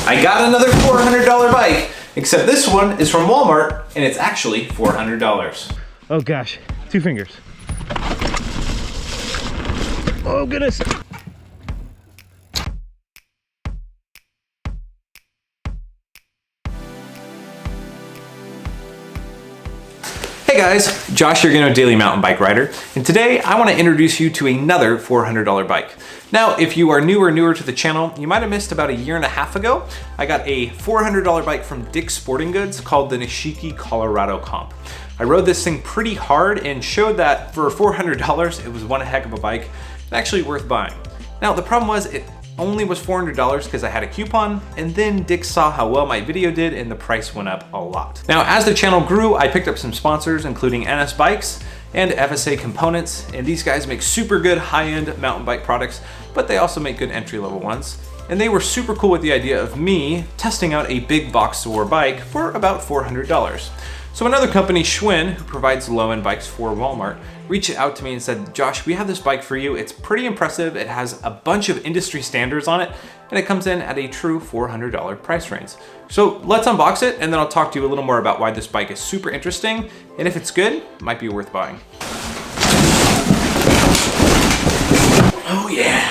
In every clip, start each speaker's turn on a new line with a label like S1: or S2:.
S1: I got another $400 bike, except this one is from Walmart and it's actually $400.
S2: Oh gosh, 2 fingers. Oh goodness.
S1: Hey guys, Josh here, a daily mountain bike rider, and today I want to introduce you to another $400 bike. Now, if you are newer to the channel, you might have missed about a year and a half ago, I got a $400 bike from Dick's Sporting Goods called the Nishiki Colorado Comp. I rode this thing pretty hard and showed that for $400, it was one heck of a bike and actually worth buying. Now, the problem was it only was $400 because I had a coupon, and then Dick saw how well my video did and the price went up a lot. Now, as the channel grew, I picked up some sponsors, including NS Bikes and FSA Components, and these guys make super good high-end mountain bike products, but they also make good entry-level ones. And they were super cool with the idea of me testing out a big box store bike for about $400. So another company, Schwinn, who provides low-end bikes for Walmart, reached out to me and said, Josh, we have this bike for you. It's pretty impressive. It has a bunch of industry standards on it, and it comes in at a true $400 price range. So let's unbox it, and then I'll talk to you a little more about why this bike is super interesting, and if it's good, it might be worth buying. Oh yeah.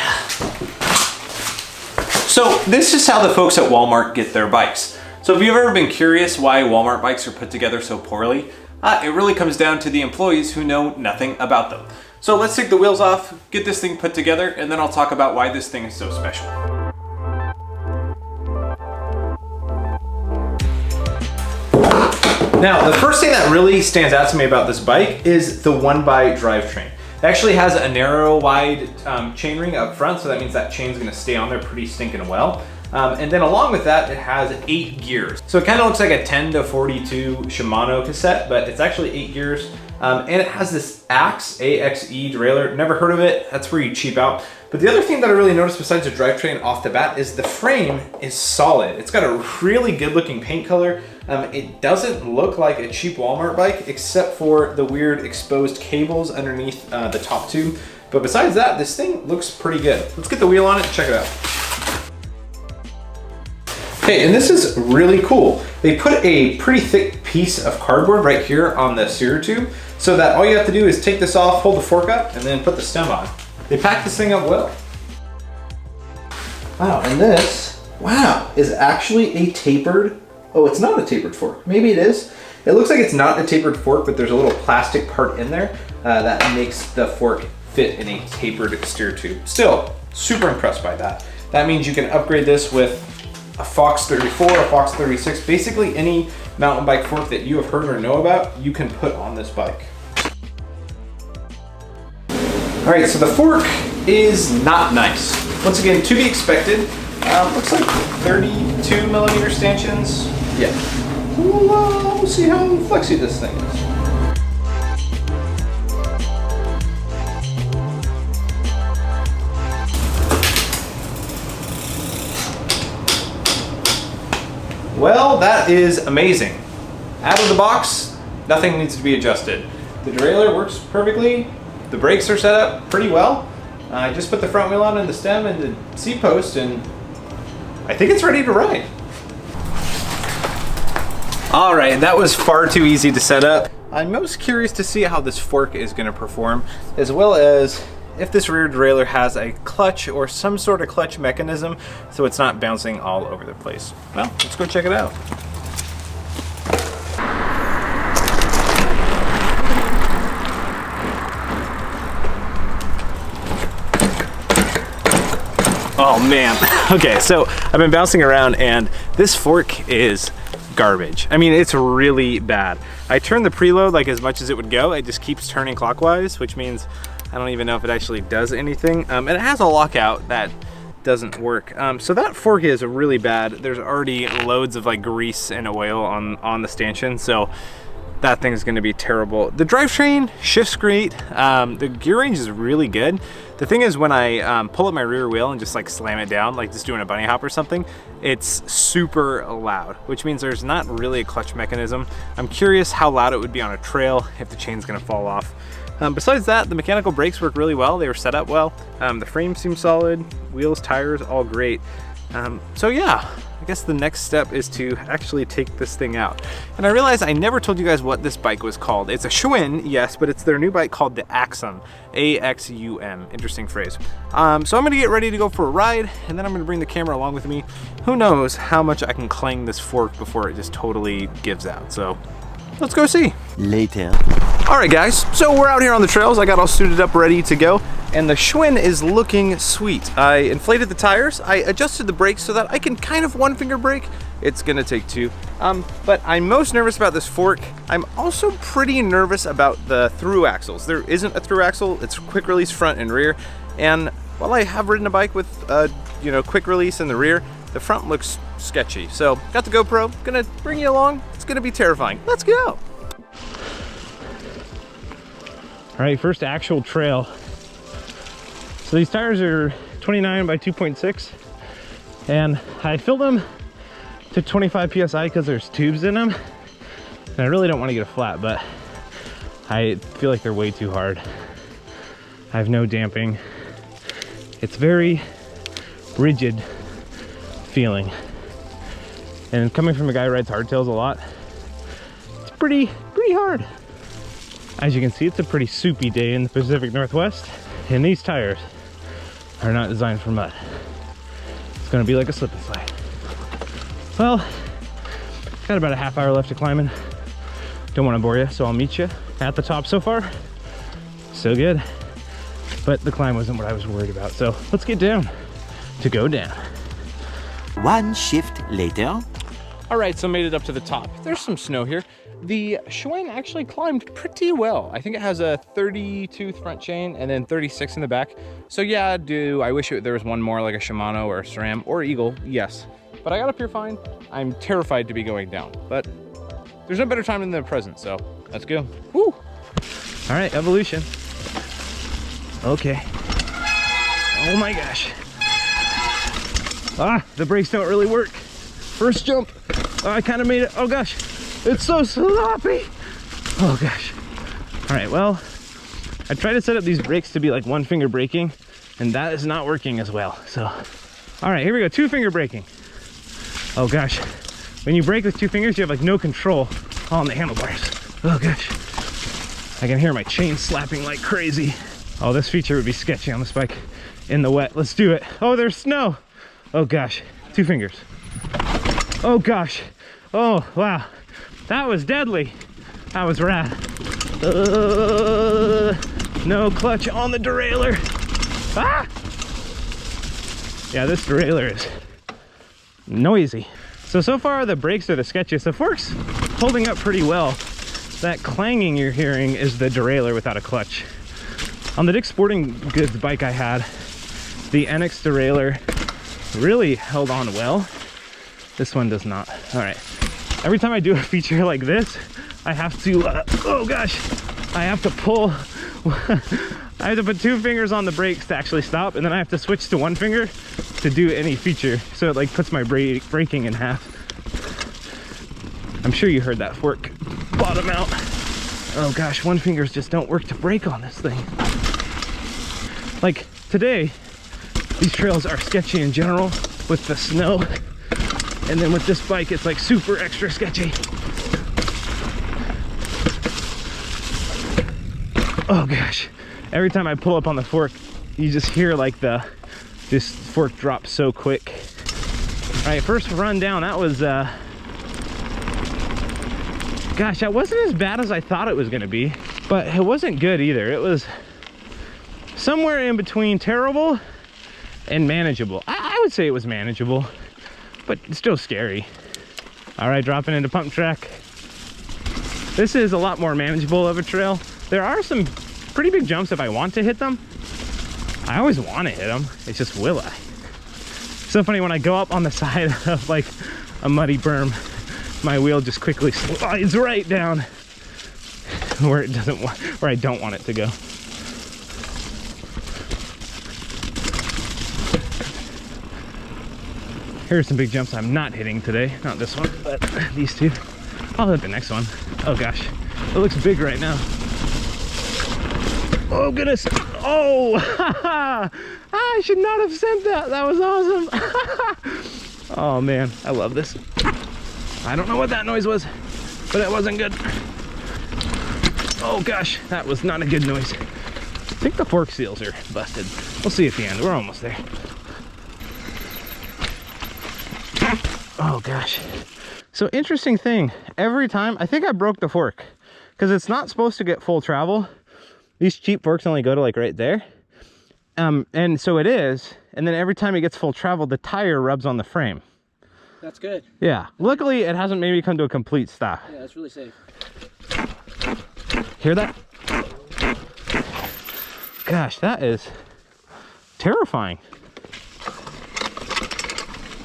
S1: So this is how the folks at Walmart get their bikes. So if you've ever been curious why Walmart bikes are put together so poorly, it really comes down to the employees who know nothing about them. So let's take the wheels off, get this thing put together, and then I'll talk about why this thing is so special. Now, the first thing that really stands out to me about this bike is the 1x drivetrain. It actually has a narrow, wide chainring up front, so that means that chain's gonna stay on there pretty stinking well. And then along with that, it has 8 gears. So it kind of looks like a 10 to 42 Shimano cassette, but it's actually 8 gears. And it has this Axum, A-X-E derailleur. Never heard of it, that's where you cheap out. But the other thing that I really noticed besides the drivetrain off the bat is the frame is solid. It's got a really good looking paint color. It doesn't look like a cheap Walmart bike, except for the weird exposed cables underneath the top tube. But besides that, this thing looks pretty good. Let's get the wheel on it and check it out. Okay, and this is really cool. They put a pretty thick piece of cardboard right here on the steer tube, so that all you have to do is take this off, hold the fork up, and then put the stem on. They packed this thing up well. Wow, and this, wow, is actually a tapered, oh, it's not a tapered fork. Maybe it is. It looks like it's not a tapered fork, but there's a little plastic part in there that makes the fork fit in a tapered steer tube. Still, super impressed by that. That means you can upgrade this with a Fox 34, a Fox 36, basically any mountain bike fork that you have heard or know about, you can put on this bike. All right, so the fork is not nice. Once again, to be expected, looks like 32 millimeter stanchions. Yeah. We'll see how flexy this thing is. Well, that is amazing. Out of the box, nothing needs to be adjusted. The derailleur works perfectly. The brakes are set up pretty well. I just put the front wheel on and the stem and the seat post, and I think it's ready to ride. All right, that was far too easy to set up. I'm most curious to see how this fork is gonna perform, as well as if this rear derailleur has a clutch or some sort of clutch mechanism so it's not bouncing all over the place. Well, let's go check it out. Oh man. Okay, so I've been bouncing around and this fork is garbage. I mean, it's really bad. I turned the preload like as much as it would go. It just keeps turning clockwise, which means I don't even know if it actually does anything. And it has a lockout that doesn't work. So that fork is really bad. There's already loads of like grease and oil on the stanchion, so that thing is going to be terrible. The drivetrain shifts great. The gear range is really good. The thing is, when I pull up my rear wheel and just like slam it down, like just doing a bunny hop or something, it's super loud, which means there's not really a clutch mechanism. I'm curious how loud it would be on a trail if the chain's gonna fall off. Besides that, the mechanical brakes work really well. They were set up well. The frame seems solid, wheels, tires, all great. So yeah, I guess the next step is to actually take this thing out. And I realized I never told you guys what this bike was called. It's a Schwinn, yes, but it's their new bike called the Axum. A-X-U-M, interesting phrase. So I'm gonna get ready to go for a ride, and then I'm gonna bring the camera along with me. Who knows how much I can clang this fork before it just totally gives out. So let's go see.
S3: Later.
S1: All right, guys, so we're out here on the trails. I got all suited up, ready to go, and the Schwinn is looking sweet. I inflated the tires. I adjusted the brakes so that I can kind of one finger brake. It's gonna take two. But I'm most nervous about this fork. I'm also pretty nervous about the through axles. There isn't a through axle. It's quick release front and rear. And while I have ridden a bike with, quick release in the rear, the front looks sketchy. So got the GoPro, gonna bring you along. It's gonna be terrifying. Let's go.
S2: All right, first actual trail. So these tires are 29 by 2.6, and I filled them to 25 PSI because there's tubes in them. And I really don't want to get a flat, but I feel like they're way too hard. I have no damping. It's very rigid feeling. And coming from a guy who rides hardtails a lot, it's pretty hard. As you can see, it's a pretty soupy day in the Pacific Northwest, and these tires are not designed for mud. It's gonna be like a slip and slide. Well, got about a half hour left to climbing. Don't want to bore you, so I'll meet you at the top. So far, so good. But the climb wasn't what I was worried about, so let's get down to go down.
S3: One shift later.
S1: All right, so made it up to the top. There's some snow here. The Schwinn actually climbed pretty well. I think it has a 32 front chain and then 36 in the back. So yeah, I wish there was one more like a Shimano or a SRAM or Eagle, yes. But I got up here fine. I'm terrified to be going down, but there's no better time than the present, so let's go. Woo!
S2: All right, evolution. Okay. Oh my gosh. Ah, the brakes don't really work. First jump. Oh, I kind of made it. Oh gosh, it's so sloppy. Oh gosh. All right, well, I tried to set up these brakes to be like one finger braking, and that is not working as well. So, all right, here we go, two finger braking. Oh gosh, when you brake with two fingers, you have like no control on the handlebars. Oh gosh, I can hear my chain slapping like crazy. Oh, this feature would be sketchy on this bike in the wet. Let's do it. Oh, there's snow. Oh gosh, two fingers. Oh gosh. Oh, wow. That was deadly. That was rad. No clutch on the derailleur. Ah! Yeah, this derailleur is noisy. So far the brakes are the sketchiest. The fork's holding up pretty well. That clanging you're hearing is the derailleur without a clutch. On the Dick's Sporting Goods bike I had, the NX derailleur really held on well. This one does not. All right. Every time I do a feature like this, I have to, oh gosh, I have to pull. I have to put two fingers on the brakes to actually stop, and then I have to switch to one finger to do any feature. So it like puts my braking in half. I'm sure you heard that fork bottom out. Oh gosh, one fingers just don't work to brake on this thing. Like today, these trails are sketchy in general with the snow. And then with this bike, it's like super extra sketchy. Oh gosh. Every time I pull up on the fork, you just hear like this fork drop so quick. All right, first run down, that was, gosh, that wasn't as bad as I thought it was gonna be, but it wasn't good either. It was somewhere in between terrible and manageable. I would say it was manageable, but still scary. All right, dropping into pump track. This is a lot more manageable of a trail. There are some pretty big jumps if I want to hit them. I always want to hit them. It's just, will I? So funny, when I go up on the side of like a muddy berm, my wheel just quickly slides right down where it doesn't want, where I don't want it to go. Here's some big jumps I'm not hitting today. Not this one, but these two. I'll hit the next one. Oh gosh, it looks big right now. Oh goodness. Oh, I should not have sent that. That was awesome. Oh man, I love this. I don't know what that noise was, but it wasn't good. Oh gosh, that was not a good noise. I think the fork seals are busted. We'll see at the end, we're almost there. Oh gosh. So interesting thing, every time, I think I broke the fork because it's not supposed to get full travel. These cheap forks only go to like right there. And so it is, and then every time it gets full travel, the tire rubs on the frame.
S4: That's good.
S2: Yeah, luckily it hasn't made me come to a complete stop.
S4: Yeah, that's really safe.
S2: Hear that? Gosh, that is terrifying.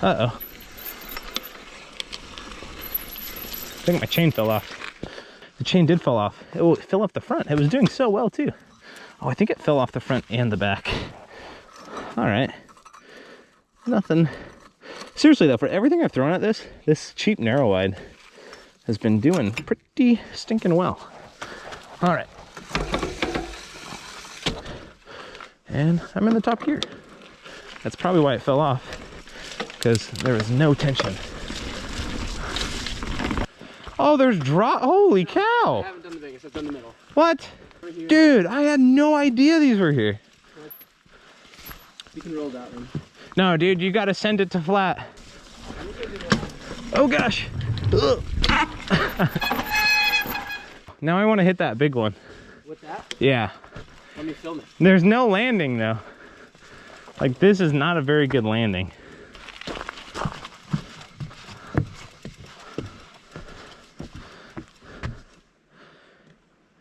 S2: Uh-oh. I think my chain fell off. The chain did fall off. It fell off the front. It was doing so well too. Oh, I think it fell off the front and the back. All right. Nothing. Seriously though, for everything I've thrown at this cheap narrow wide has been doing pretty stinking well. All right. And I'm in the top gear. That's probably why it fell off, because there was no tension. Oh, there's holy cow.
S4: I haven't done the biggest, I've done the middle.
S2: What? Dude, I had no idea these were here.
S4: You can roll that one.
S2: No, dude, you gotta send it to flat. Oh gosh. Ugh. Now I want to hit that big one.
S4: With that?
S2: Yeah.
S4: Let me film it.
S2: There's no landing though. Like this is not a very good landing.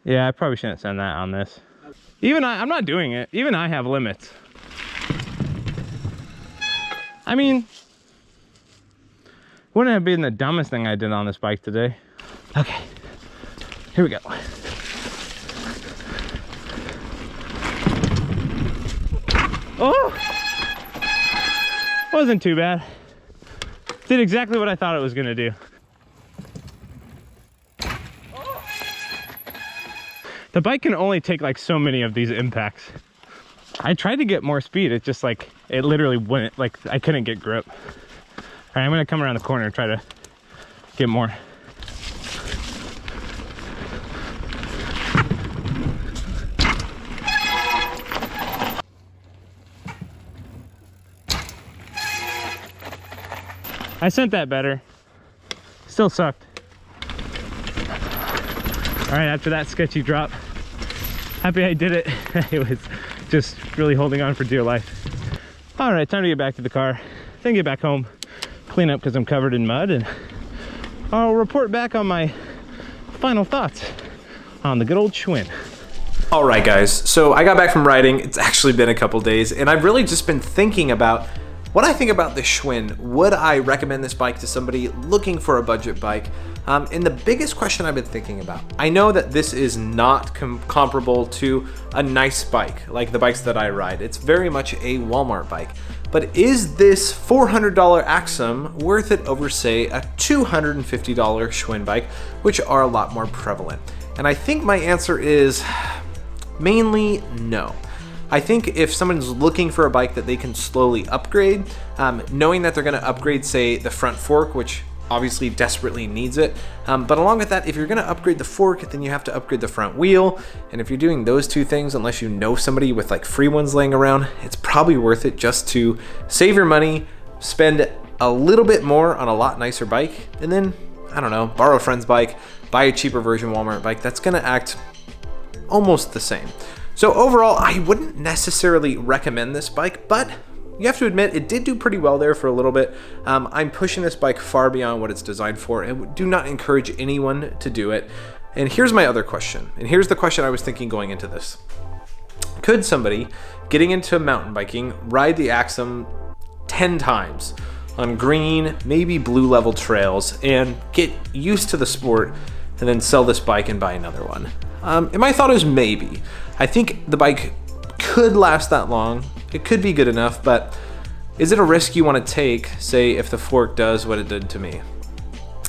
S2: Yeah, I probably shouldn't send that on this. Even I'm not doing it. Even I have limits. I mean, wouldn't have been the dumbest thing I did on this bike today. Okay, here we go. Oh, wasn't too bad. Did exactly what I thought it was gonna do. The bike can only take like so many of these impacts. I tried to get more speed, it just like, it literally wouldn't, like I couldn't get grip. All right, I'm gonna come around the corner and try to get more. I sent that better. Still sucked. All right, after that sketchy drop, happy I did it. It was just really holding on for dear life. All right, time to get back to the car, then get back home, clean up because I'm covered in mud, and I'll report back on my final thoughts on the good old Schwinn.
S1: All right, guys, so I got back from riding. It's actually been a couple days, and I've really just been thinking about what I think about the Schwinn. Would I recommend this bike to somebody looking for a budget bike? And the biggest question I've been thinking about, I know that this is not comparable to a nice bike like the bikes that I ride. It's very much a Walmart bike. But is this $400 Axum worth it over, say, a $250 Schwinn bike, which are a lot more prevalent? And I think my answer is mainly no. I think if someone's looking for a bike that they can slowly upgrade, knowing that they're gonna upgrade, say, the front fork, which obviously desperately needs it, but along with that, if you're gonna upgrade the fork, then you have to upgrade the front wheel, and if you're doing those two things, unless you know somebody with like free ones laying around, it's probably worth it just to save your money, spend a little bit more on a lot nicer bike, and then, I don't know, borrow a friend's bike, buy a cheaper version Walmart bike that's gonna act almost the same. So overall, I wouldn't necessarily recommend this bike, but you have to admit it did do pretty well there for a little bit. I'm pushing this bike far beyond what it's designed for, and do not encourage anyone to do it. And here's my other question, and here's the question I was thinking going into this. Could somebody getting into mountain biking ride the Axum 10 times on green, maybe blue level trails and get used to the sport and then sell this bike and buy another one? And my thought is maybe. I think the bike could last that long. It could be good enough, but is it a risk you want to take, say, if the fork does what it did to me?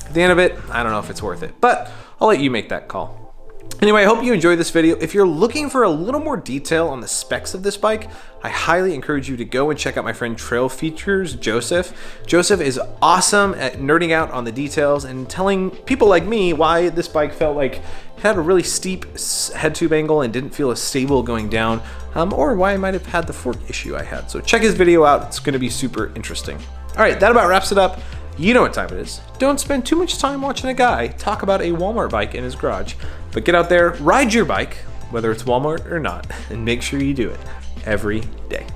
S1: At the end of it, I don't know if it's worth it, but I'll let you make that call. Anyway, I hope you enjoyed this video. If you're looking for a little more detail on the specs of this bike, I highly encourage you to go and check out my friend Trail Features, Joseph. Joseph is awesome at nerding out on the details and telling people like me why this bike felt like it had a really steep head tube angle and didn't feel as stable going down, or why I might have had the fork issue I had. So check his video out. It's gonna be super interesting. All right, that about wraps it up. You know what time it is. Don't spend too much time watching a guy talk about a Walmart bike in his garage, but get out there, ride your bike, whether it's Walmart or not, and make sure you do it every day.